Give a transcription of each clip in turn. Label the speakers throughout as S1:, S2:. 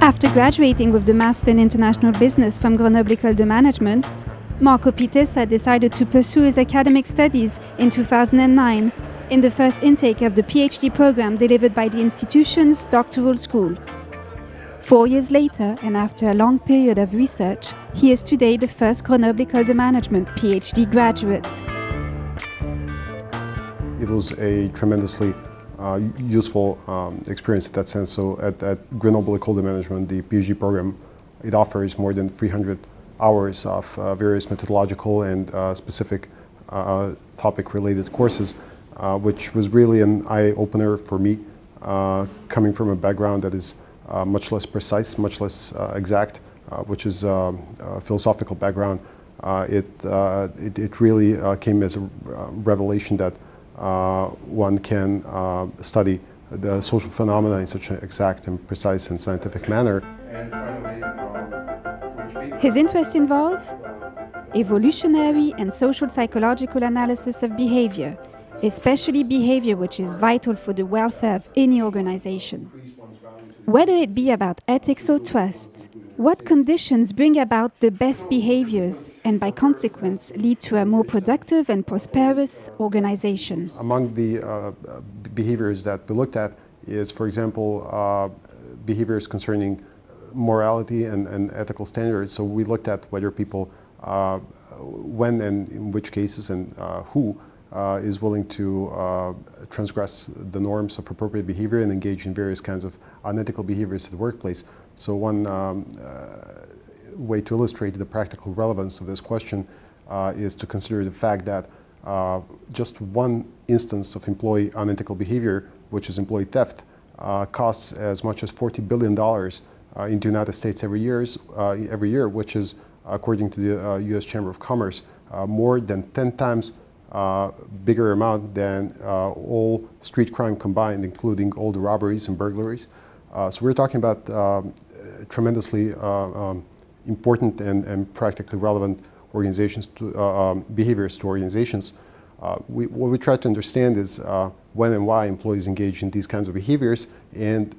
S1: After graduating with the Master in International Business from Grenoble École de Management, Marko Pitesa decided to pursue his academic studies in 2009 in the first intake of the PhD program delivered by the institution's doctoral school. 4 years later, and after a long period of research, he is today the first Grenoble École de Management PhD graduate.
S2: It was a tremendously useful experience in that sense. So at Grenoble École de Management, the PhD program, it offers more than 300 hours of various methodological and specific topic-related courses, which was really an eye-opener for me, coming from a background that is much less precise, much less exact, which is a philosophical background. It really came as a revelation that one can study the social phenomena in such an exact and precise and scientific manner. And finally,
S1: his interests involve evolutionary and social psychological analysis of behavior, especially behavior which is vital for the welfare of any organization. Whether it be about ethics or trust, what conditions bring about the best behaviors and by consequence lead to a more productive and prosperous organization?
S2: Among the behaviors that we looked at is, for example, behaviors concerning morality and ethical standards. So we looked at whether people, when and in which cases and who is willing to transgress the norms of appropriate behavior and engage in various kinds of unethical behaviors at the workplace. So one way to illustrate the practical relevance of this question is to consider the fact that just one instance of employee unethical behavior, which is employee theft, costs as much as $40 billion in the United States every year, which is, according to the U.S. Chamber of Commerce, more than 10 times bigger amount than all street crime combined, including all the robberies and burglaries. So we're talking about tremendously important and practically relevant organizations behaviors to organizations. What we try to understand is when and why employees engage in these kinds of behaviors, and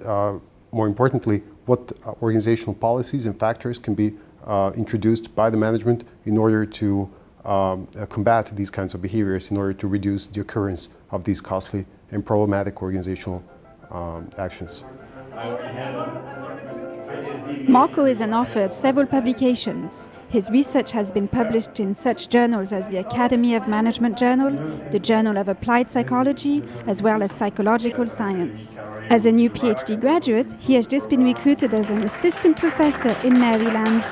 S2: more importantly, what organizational policies and factors can be introduced by the management in order to combat these kinds of behaviors, in order to reduce the occurrence of these costly and problematic organizational actions.
S1: Marko is an author of several publications. His research has been published in such journals as the Academy of Management Journal, the Journal of Applied Psychology, as well as Psychological Science. As a new PhD graduate, he has just been recruited as an assistant professor in Maryland.